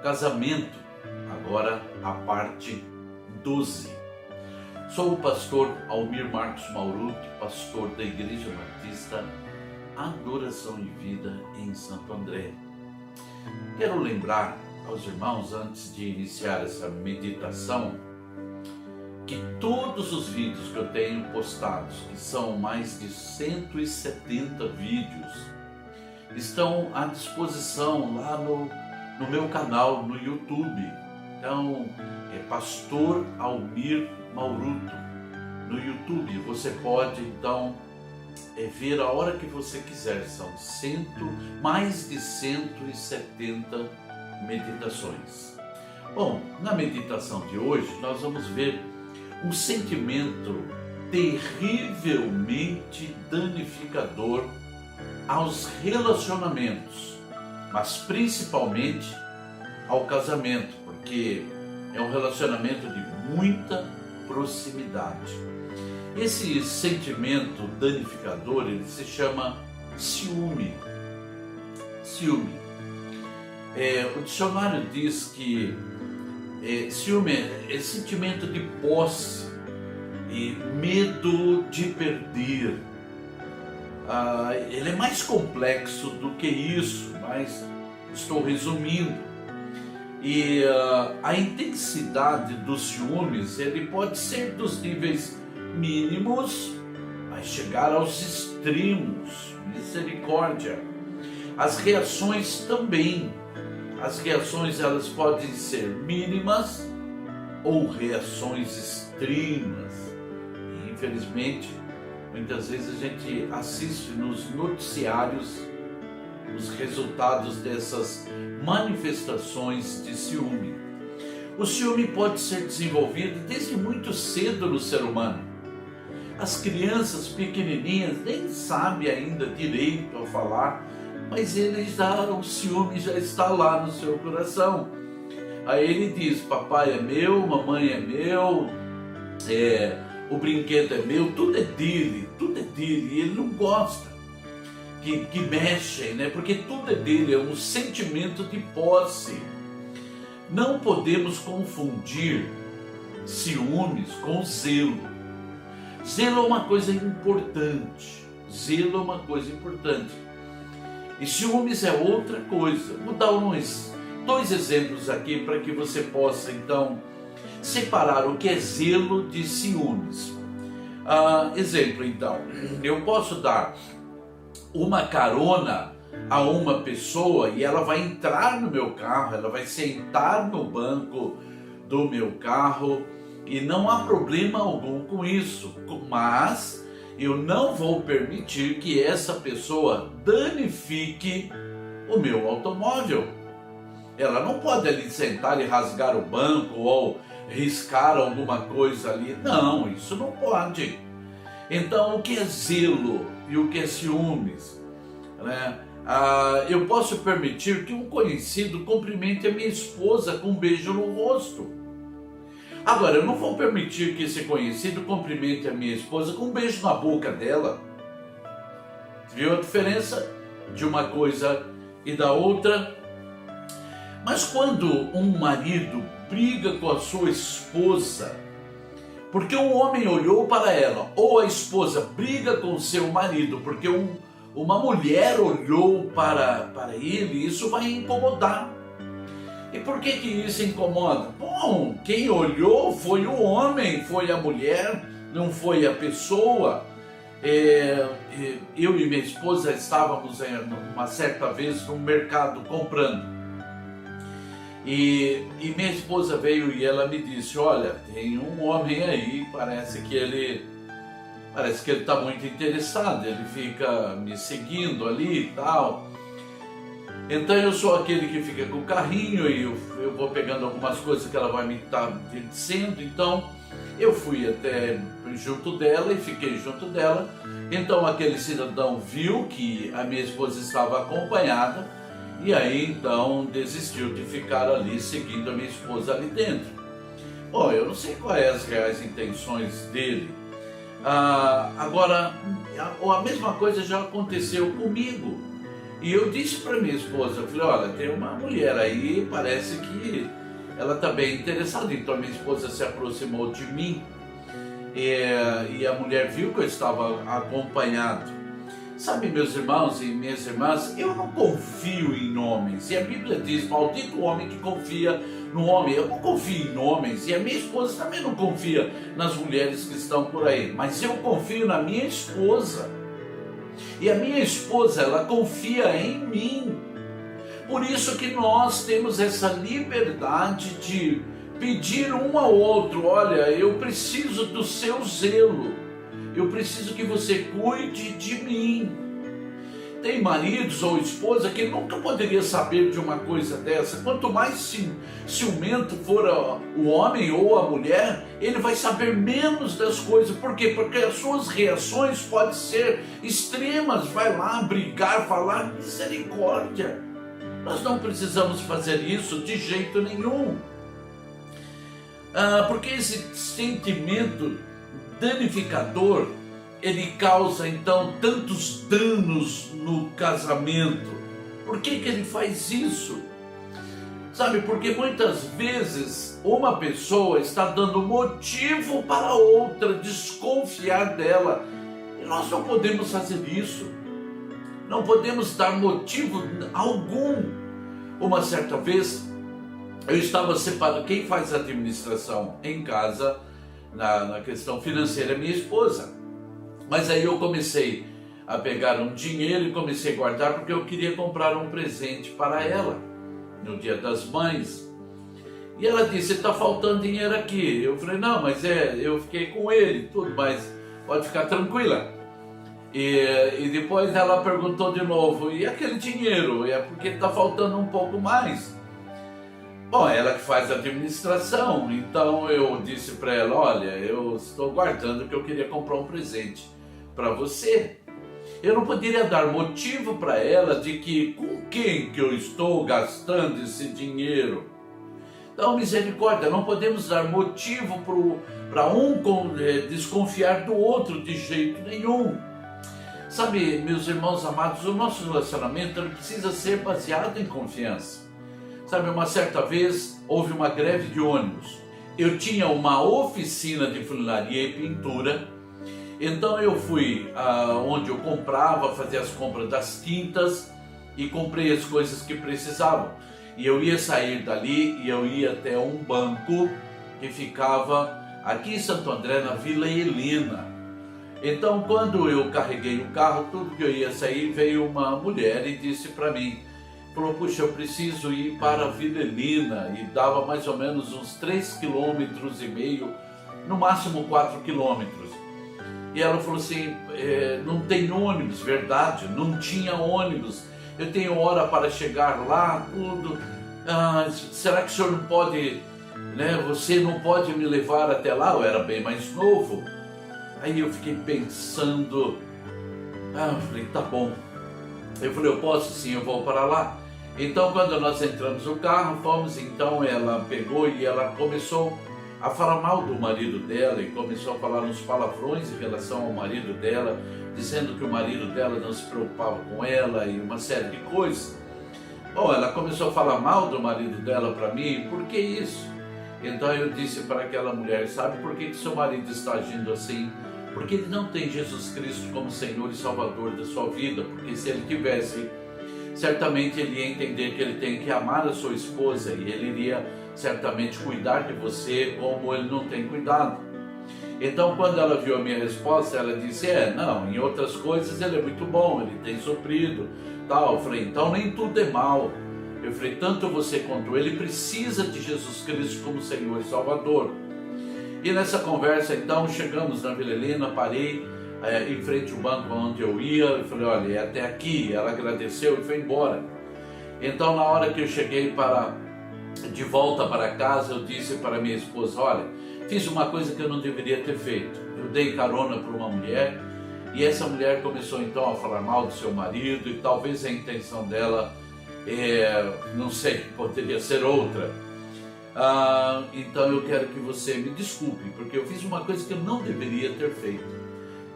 casamento, agora a parte 12. Sou o pastor Almir Marcos Mauruto, pastor da Igreja Batista Adoração e Vida em Santo André. Quero lembrar aos irmãos, antes de iniciar essa meditação, que todos os vídeos que eu tenho postados, que são mais de 170 vídeos, estão à disposição lá no meu canal no YouTube. Então, é Pastor Almir Mauruto no YouTube. Você pode então ver a hora que você quiser. São mais de 170 meditações. Bom, na meditação de hoje nós vamos ver um sentimento terrivelmente danificador aos relacionamentos, mas principalmente ao casamento, porque é um relacionamento de muita proximidade. Esse sentimento danificador, ele se chama ciúme. Ciúme. O dicionário diz que ciúme é sentimento de posse e medo de perder. Ele é mais complexo do que isso, mas estou resumindo. E a intensidade dos ciúmes, ele pode ser dos níveis mínimos, mas chegar aos extremos. Misericórdia. As reações também. As reações, elas podem ser mínimas ou reações extremas. E, infelizmente, muitas vezes a gente assiste nos noticiários os resultados dessas manifestações de ciúme. O ciúme pode ser desenvolvido desde muito cedo no ser humano. As crianças pequenininhas nem sabem ainda direito a falar, mas o ciúme já está lá no seu coração. Aí ele diz: papai é meu, mamãe é meu, o brinquedo é meu, tudo é dele, e ele não gosta que mexem, né? Porque tudo é dele, é um sentimento de posse. Não podemos confundir ciúmes com zelo. Zelo é uma coisa importante. E ciúmes é outra coisa. Vou dar dois exemplos aqui para que você possa então separar o que é zelo de ciúmes. Exemplo então, eu posso dar uma carona a uma pessoa e ela vai entrar no meu carro, ela vai sentar no banco do meu carro e não há problema algum com isso, mas eu não vou permitir que essa pessoa danifique o meu automóvel. Ela não pode ali sentar e rasgar o banco ou riscar alguma coisa ali. Não, isso não pode. Então, o que é zelo e o que é ciúmes? Né? Eu posso permitir que um conhecido cumprimente a minha esposa com um beijo no rosto. Agora, eu não vou permitir que esse conhecido cumprimente a minha esposa com um beijo na boca dela. Viu a diferença de uma coisa e da outra? Mas quando um marido briga com a sua esposa, porque um homem olhou para ela, ou a esposa briga com seu marido, porque uma mulher olhou para ele, isso vai incomodar. E por que isso incomoda? Bom, quem olhou foi o homem, foi a mulher, não foi a pessoa. Eu e minha esposa estávamos uma certa vez no mercado comprando. E minha esposa veio e ela me disse: olha, tem um homem aí, parece que ele está muito interessado, ele fica me seguindo ali e tal. Então eu sou aquele que fica com o carrinho e eu vou pegando algumas coisas que ela vai me estar dizendo. Então eu fui até junto dela e fiquei junto dela. Então aquele cidadão viu que a minha esposa estava acompanhada e aí então desistiu de ficar ali seguindo a minha esposa ali dentro. Bom, eu não sei quais as reais intenções dele. Agora, a mesma coisa já aconteceu comigo. E eu disse para minha esposa, eu falei, olha, tem uma mulher aí, parece que ela está bem interessada. Então minha esposa se aproximou de mim e a mulher viu que eu estava acompanhado. Sabe, meus irmãos e minhas irmãs, eu não confio em homens. E a Bíblia diz, maldito o homem que confia no homem. Eu não confio em homens, e a minha esposa também não confia nas mulheres que estão por aí. Mas eu confio na minha esposa. E a minha esposa, ela confia em mim. Por isso que nós temos essa liberdade de pedir um ao outro, olha, eu preciso do seu zelo. Eu preciso que você cuide de mim. Tem maridos ou esposa que nunca poderia saber de uma coisa dessa. Quanto mais ciumento for o homem ou a mulher, ele vai saber menos das coisas. Por quê? Porque as suas reações podem ser extremas. Vai lá brigar, falar misericórdia. Nós não precisamos fazer isso de jeito nenhum. Porque esse sentimento danificador, ele causa então tantos danos no casamento. Por que ele faz isso? Sabe, porque muitas vezes uma pessoa está dando motivo para outra desconfiar dela. E nós não podemos fazer isso. Não podemos dar motivo algum. Uma certa vez, eu estava separado. Quem faz administração em casa, na questão financeira, é minha esposa. Mas aí eu comecei a pegar um dinheiro e comecei a guardar, porque eu queria comprar um presente para ela no Dia das Mães. E ela disse, está faltando dinheiro aqui. Eu falei, não, mas eu fiquei com ele, tudo, mas pode ficar tranquila. E depois ela perguntou de novo, e aquele dinheiro? É porque está faltando um pouco mais. Bom, ela que faz a administração, então eu disse para ela, olha, eu estou guardando que eu queria comprar um presente para você. Eu não poderia dar motivo para ela de que com quem que eu estou gastando esse dinheiro. Então, misericórdia, não podemos dar motivo para um desconfiar do outro de jeito nenhum. Sabe, meus irmãos amados, o nosso relacionamento ele precisa ser baseado em confiança. Sabe, uma certa vez houve uma greve de ônibus. Eu tinha uma oficina de funilaria e pintura. Então eu fui onde eu comprava, fazia as compras das tintas e comprei as coisas que precisavam. E eu ia sair dali e eu ia até um banco que ficava aqui em Santo André, na Vila Helena. Então quando eu carreguei o carro, tudo que eu ia sair, veio uma mulher e disse para mim, falou, puxa, eu preciso ir para a Vila Helena, e dava mais ou menos uns 3,5 km, no máximo 4 km. E ela falou assim, não tem ônibus, verdade, não tinha ônibus, eu tenho hora para chegar lá, tudo, será que o senhor não pode, você não pode me levar até lá? Eu era bem mais novo. Aí eu fiquei pensando, eu falei, tá bom. Eu falei, eu posso sim, eu vou para lá. Então quando nós entramos no carro, fomos, então ela pegou e ela começou a falar mal do marido dela e começou a falar uns palavrões em relação ao marido dela, dizendo que o marido dela não se preocupava com ela e uma série de coisas. Bom, ela começou a falar mal do marido dela para mim, por que isso? Então eu disse para aquela mulher, sabe por que seu marido está agindo assim? Porque ele não tem Jesus Cristo como Senhor e Salvador da sua vida, porque se ele tivesse, certamente ele ia entender que ele tem que amar a sua esposa e ele iria certamente cuidar de você como ele não tem cuidado. Então quando ela viu a minha resposta, ela disse, não, em outras coisas ele é muito bom, ele tem suprido, tal. Eu falei, então nem tudo é mal. Eu falei, tanto você quanto ele precisa de Jesus Cristo como Senhor e Salvador. E nessa conversa então chegamos na Vila Helena, parei em frente ao banco onde eu ia, eu falei, olha, é até aqui. Ela agradeceu e foi embora. Então na hora que eu cheguei de volta para casa, eu disse para minha esposa, olha, fiz uma coisa que eu não deveria ter feito. Eu dei carona para uma mulher e essa mulher começou então a falar mal do seu marido e talvez a intenção dela, não sei, poderia ser outra. Então eu quero que você me desculpe, porque eu fiz uma coisa que eu não deveria ter feito.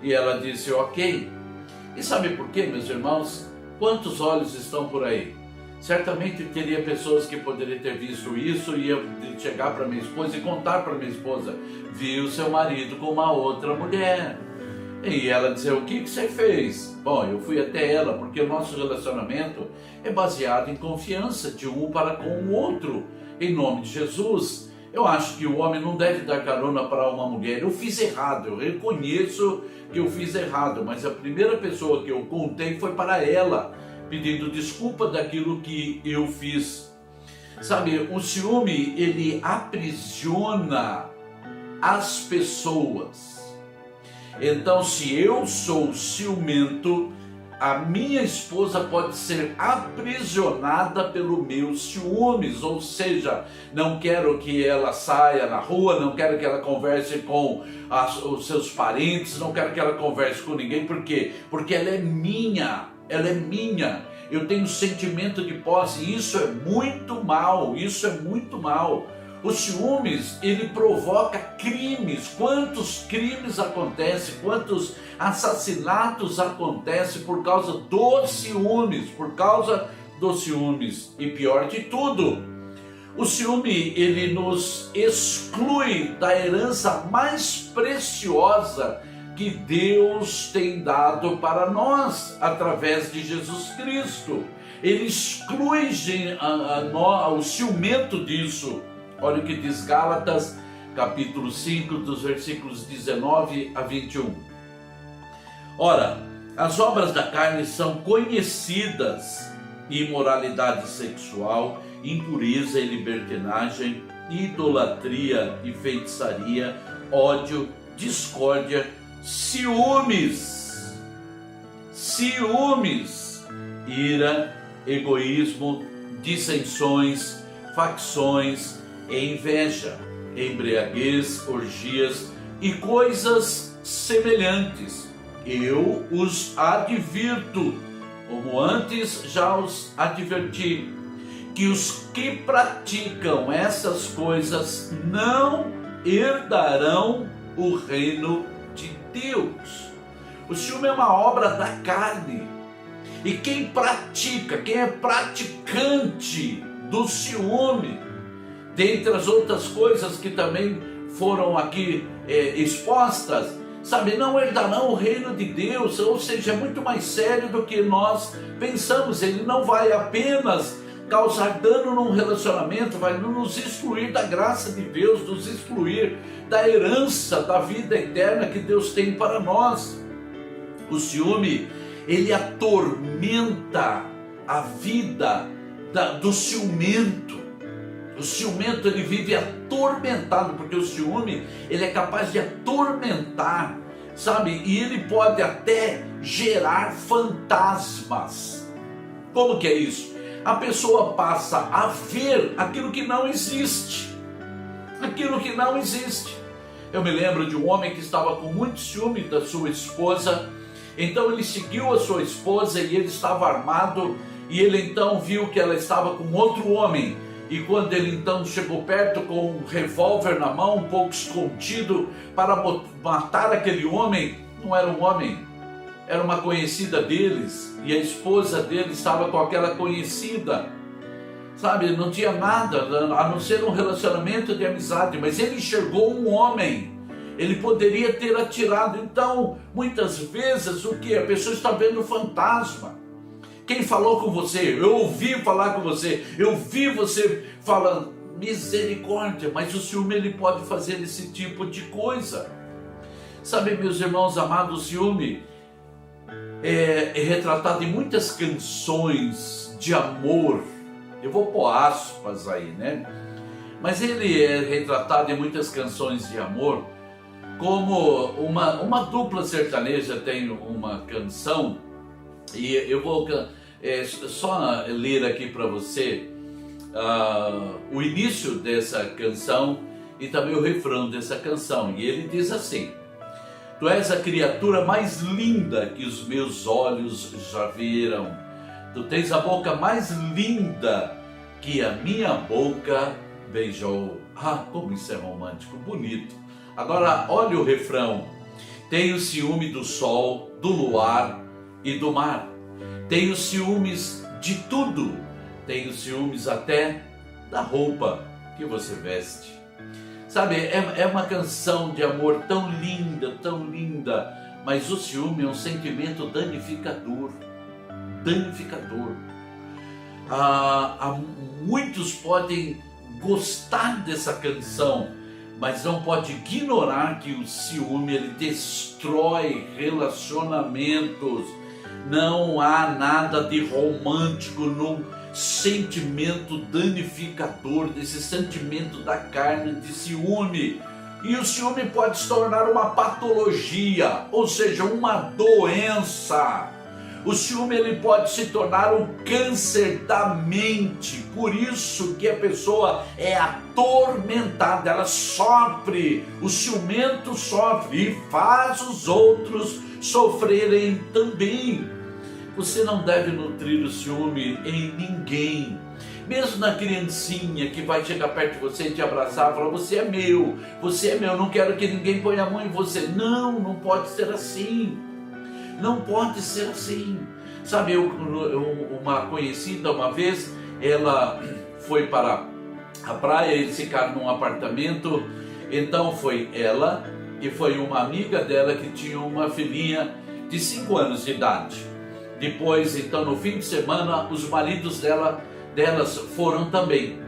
E ela disse, ok. E sabe por quê, meus irmãos? Quantos olhos estão por aí? Certamente teria pessoas que poderiam ter visto isso e ia chegar para minha esposa e contar para minha esposa: viu seu marido com uma outra mulher. E ela dizer: o que você fez? Bom, eu fui até ela, porque o nosso relacionamento é baseado em confiança de um para com o outro. Em nome de Jesus, eu acho que o homem não deve dar carona para uma mulher. Eu fiz errado, eu reconheço que eu fiz errado, mas a primeira pessoa que eu contei foi para ela, pedindo desculpa daquilo que eu fiz. Sabe, o ciúme, ele aprisiona as pessoas. Então, se eu sou ciumento, a minha esposa pode ser aprisionada pelo meu ciúmes, ou seja, não quero que ela saia na rua, não quero que ela converse com os seus parentes, não quero que ela converse com ninguém. Por quê? Porque ela é minha. Ela é minha, eu tenho sentimento de posse, e isso é muito mal, isso é muito mal. O ciúmes, ele provoca crimes. Quantos crimes acontecem, quantos assassinatos acontecem por causa dos ciúmes, E pior de tudo, o ciúme, ele nos exclui da herança mais preciosa que Deus tem dado para nós através de Jesus Cristo. Ele exclui o ciumento disso. Olha o que diz Gálatas, capítulo 5, dos versículos 19 a 21. Ora, as obras da carne são conhecidas: imoralidade sexual, impureza e libertinagem, idolatria e feitiçaria, ódio, discórdia, ciúmes, ira, egoísmo, dissensões, facções, inveja, embriaguez, orgias e coisas semelhantes. Eu os advirto, como antes já os adverti, que os que praticam essas coisas não herdarão o reino de Deus. O ciúme é uma obra da carne. E quem é praticante do ciúme, dentre as outras coisas que também foram aqui expostas, sabe, não herdarão o reino de Deus. Ou seja, é muito mais sério do que nós pensamos. Ele não vai apenas causar dano num relacionamento, vai nos excluir da graça de Deus, nos excluir da herança da vida eterna que Deus tem para nós. O ciúme, ele atormenta a vida do ciumento. O ciumento, ele vive atormentado, porque o ciúme, ele é capaz de atormentar, sabe? E ele pode até gerar fantasmas. Como que é isso? A pessoa passa a ver aquilo que não existe. Aquilo que não existe. Eu me lembro de um homem que estava com muito ciúme da sua esposa. Então ele seguiu a sua esposa e ele estava armado. E ele então viu que ela estava com outro homem. E quando ele então chegou perto com um revólver na mão, um pouco escondido, para matar aquele homem, não era um homem, era uma conhecida deles, e a esposa dele estava com aquela conhecida, sabe, não tinha nada, a não ser um relacionamento de amizade, mas ele enxergou um homem, ele poderia ter atirado. Então, muitas vezes, o que? A pessoa está vendo fantasma. Quem falou com você? Eu ouvi falar com você, eu vi você falando. Misericórdia, mas o ciúme, ele pode fazer esse tipo de coisa. Sabe, meus irmãos amados, o ciúme é retratado em muitas canções de amor. Eu vou pôr aspas aí, né? Mas ele é retratado em muitas canções de amor como uma dupla sertaneja tem uma canção, e eu vou só ler aqui para você o início dessa canção e também o refrão dessa canção. E ele diz assim: tu és a criatura mais linda que os meus olhos já viram. Tu tens a boca mais linda que a minha boca beijou. Ah, como isso é romântico, bonito. Agora, olha o refrão. Tenho ciúme do sol, do luar e do mar. Tenho ciúmes de tudo. Tenho ciúmes até da roupa que você veste. Sabe, é uma canção de amor tão linda, mas o ciúme é um sentimento danificador. Muitos podem gostar dessa canção, mas não pode ignorar que o ciúme ele destrói relacionamentos. Não há nada de romântico num sentimento danificador, desse sentimento da carne de ciúme. E o ciúme pode se tornar uma patologia, ou seja, uma doença. O ciúme ele pode se tornar um câncer da mente. Por isso que a pessoa é atormentada, ela sofre, o ciumento sofre e faz os outros sofrerem também. Você não deve nutrir o ciúme em ninguém. Mesmo na criancinha que vai chegar perto de você e te abraçar e falar: você é meu, não quero que ninguém ponha a mão em você. Não pode ser assim. Não pode ser assim. Sabe, uma conhecida uma vez, ela foi para a praia, eles ficaram num apartamento. Então foi ela e foi uma amiga dela que tinha uma filhinha de 5 anos de idade. Depois, então, no fim de semana, os maridos delas foram também.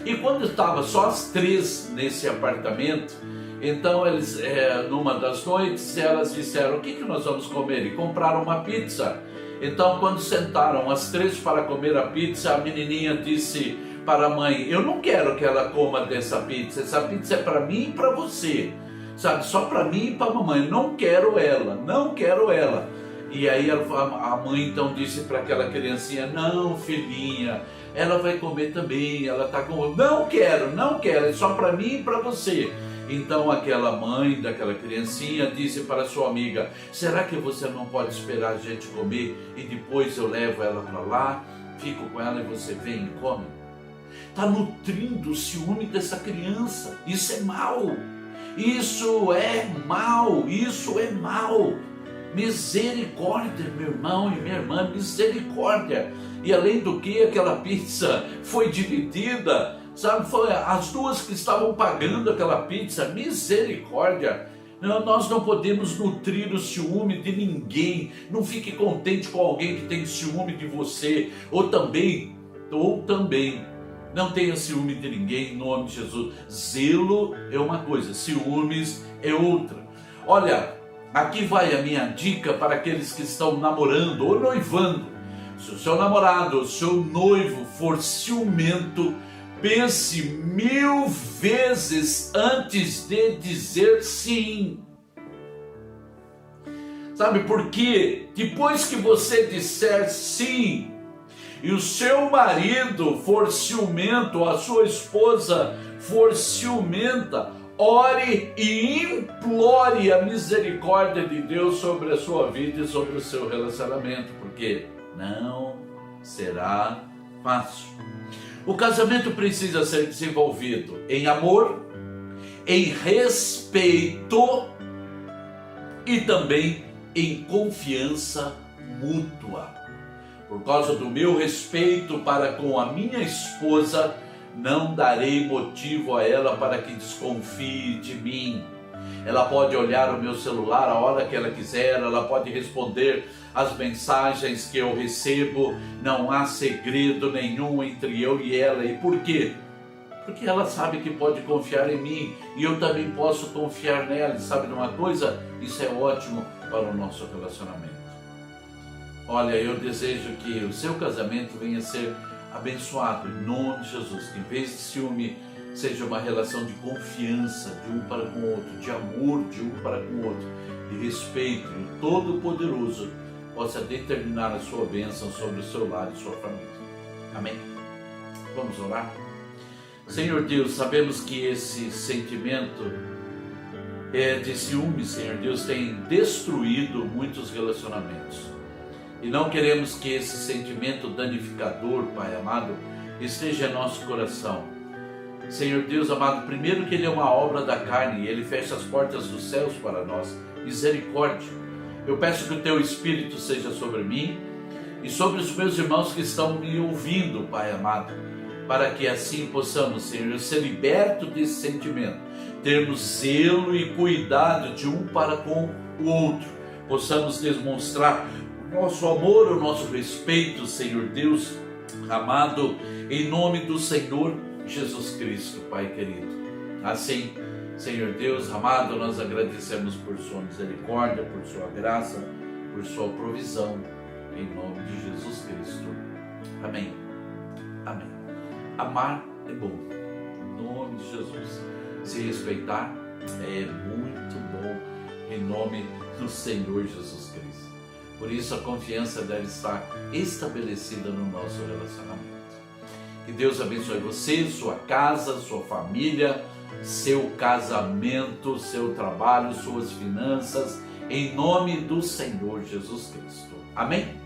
E quando estava só as 3 nesse apartamento, então eles, numa das noites, elas disseram: o que nós vamos comer? E compraram uma pizza. Então, quando sentaram as 3 para comer a pizza, a menininha disse para a mãe: eu não quero que ela coma dessa pizza, essa pizza é para mim e para você, sabe, só para mim e para a mamãe, não quero ela. E aí a mãe então disse para aquela criancinha: não, filhinha, ela vai comer também, ela está com... Não quero, é só para mim e para você. Então aquela mãe daquela criancinha disse para sua amiga: será que você não pode esperar a gente comer e depois eu levo ela para lá, fico com ela e você vem e come? Está nutrindo o ciúme dessa criança. Isso é mal. Misericórdia, meu irmão e minha irmã, misericórdia. E além do que, aquela pizza foi dividida, sabe, foi as 2 que estavam pagando aquela pizza. Misericórdia. Nós não podemos nutrir o ciúme de ninguém. Não fique contente com alguém que tem ciúme de você, ou também não tenha ciúme de ninguém, em nome de Jesus. Zelo é uma coisa, ciúmes é outra. Olha, aqui vai a minha dica para aqueles que estão namorando ou noivando. Se o seu namorado ou o seu noivo for ciumento, pense 1000 vezes antes de dizer sim. Sabe, porque depois que você disser sim, e o seu marido for ciumento, ou a sua esposa for ciumenta, ore e implore a misericórdia de Deus sobre a sua vida e sobre o seu relacionamento, porque não será fácil. O casamento precisa ser desenvolvido em amor, em respeito e também em confiança mútua. Por causa do meu respeito para com a minha esposa, não darei motivo a ela para que desconfie de mim. Ela pode olhar o meu celular a hora que ela quiser, ela pode responder as mensagens que eu recebo, não há segredo nenhum entre eu e ela. E por quê? Porque ela sabe que pode confiar em mim e eu também posso confiar nela. E sabe de uma coisa? Isso é ótimo para o nosso relacionamento. Olha, eu desejo que o seu casamento venha a ser abençoado em nome de Jesus, que em vez de ciúme seja uma relação de confiança de um para com o outro, de amor de um para com o outro, de respeito, e o Todo-Poderoso possa determinar a sua bênção sobre o seu lar e sua família. Amém? Vamos orar? Senhor Deus, sabemos que esse sentimento de ciúme, Senhor Deus, tem destruído muitos relacionamentos. E não queremos que esse sentimento danificador, Pai amado, esteja em nosso coração. Senhor Deus amado, primeiro que Ele é uma obra da carne e Ele fecha as portas dos céus para nós. Misericórdia. Eu peço que o Teu Espírito seja sobre mim, e sobre os meus irmãos que estão me ouvindo, Pai amado, para que assim possamos, Senhor, ser libertos desse sentimento, termos zelo e cuidado de um para com o outro, possamos demonstrar o nosso amor, o nosso respeito, Senhor Deus amado, em nome do Senhor Jesus Cristo, Pai querido. Assim, Senhor Deus amado, nós agradecemos por sua misericórdia, por sua graça, por sua provisão, em nome de Jesus Cristo. Amém. Amém. Amar é bom, em nome de Jesus. Se respeitar é muito bom, em nome do Senhor Jesus Cristo. Por isso a confiança deve estar estabelecida no nosso relacionamento. Que Deus abençoe você, sua casa, sua família, seu casamento, seu trabalho, suas finanças, em nome do Senhor Jesus Cristo. Amém?